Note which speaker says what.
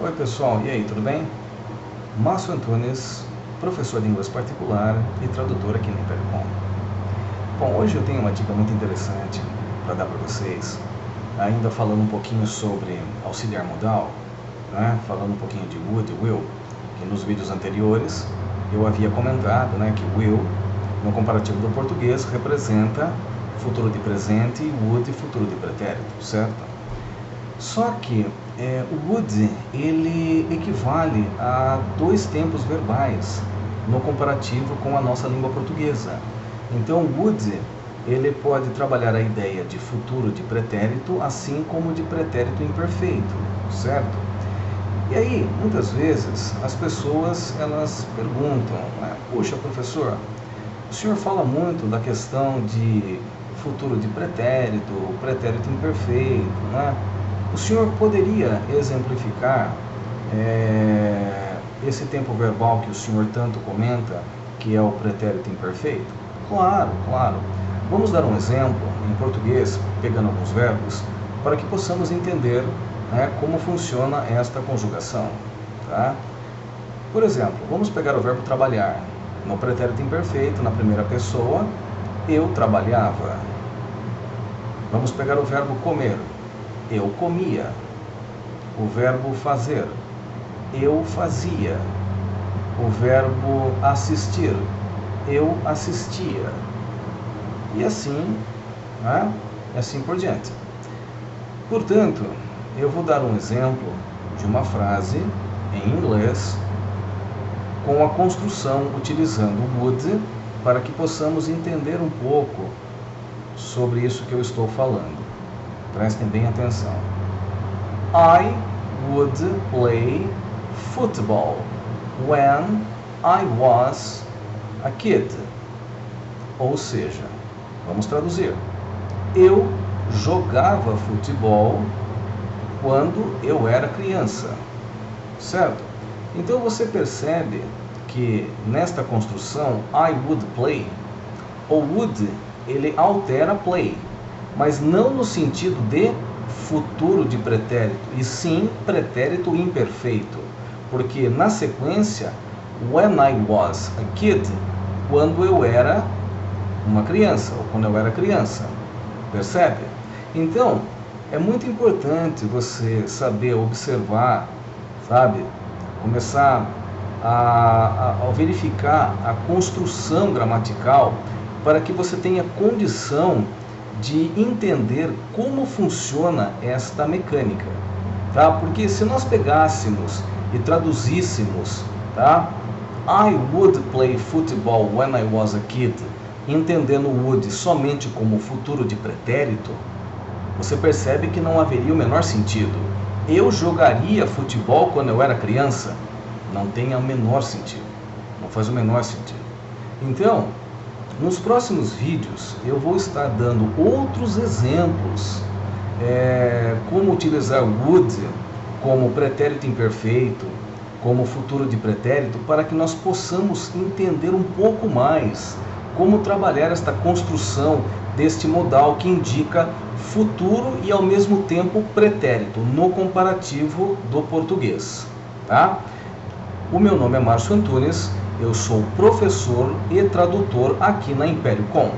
Speaker 1: Oi pessoal, e aí, tudo bem? Márcio Antunes, professor de inglês particular e tradutor aqui no Império Com. Bom, hoje eu tenho uma dica muito interessante para dar para vocês, ainda falando um pouquinho sobre auxiliar modal, né? Falando um pouquinho de would e will, que nos vídeos anteriores eu havia comentado, né, que will, no comparativo do português, representa futuro de presente e would futuro de pretérito, certo? Só que o would, ele equivale a dois tempos verbais no comparativo com a nossa língua portuguesa. Então, would, ele pode trabalhar a ideia de futuro de pretérito, assim como de pretérito imperfeito, certo? E aí, muitas vezes, as pessoas, elas perguntam, puxa, professor, o senhor fala muito da questão de futuro de pretérito, pretérito imperfeito, né? O senhor poderia exemplificar esse tempo verbal que o senhor tanto comenta, que é o pretérito imperfeito? Claro, claro. Vamos dar um exemplo em português, pegando alguns verbos, para que possamos entender, né, como funciona esta conjugação. Tá? Por exemplo, vamos pegar o verbo trabalhar. No pretérito imperfeito, na primeira pessoa, eu trabalhava. Vamos pegar o verbo comer. Eu comia. O verbo fazer. Eu fazia. O verbo assistir. Eu assistia. E assim, né? E assim por diante. Portanto, eu vou dar um exemplo de uma frase em inglês com a construção utilizando would para que possamos entender um pouco sobre isso que eu estou falando. Prestem bem atenção. I would play football when I was a kid. Ou seja, vamos traduzir. Eu jogava futebol quando eu era criança. Certo? Então você percebe que nesta construção I would play, o would, ele altera play, mas não no sentido de futuro de pretérito, e sim pretérito imperfeito, porque na sequência, when I was a kid, quando eu era uma criança, ou quando eu era criança, percebe? Então, é muito importante você saber observar, sabe? Começar a verificar a construção gramatical para que você tenha condição de entender como funciona esta mecânica, tá? Porque se nós pegássemos e traduzíssemos, tá? I would play football when I was a kid, entendendo o would somente como futuro de pretérito, você percebe que não haveria o menor sentido. Eu jogaria futebol quando eu era criança? Não tem o menor sentido, não faz o menor sentido. Então, nos próximos vídeos eu vou estar dando outros exemplos, como utilizar would como pretérito imperfeito, como futuro de pretérito, para que nós possamos entender um pouco mais como trabalhar esta construção deste modal que indica futuro e ao mesmo tempo pretérito no comparativo do português. Tá? O meu nome é Márcio Antunes. Eu sou professor e tradutor aqui na Império Com.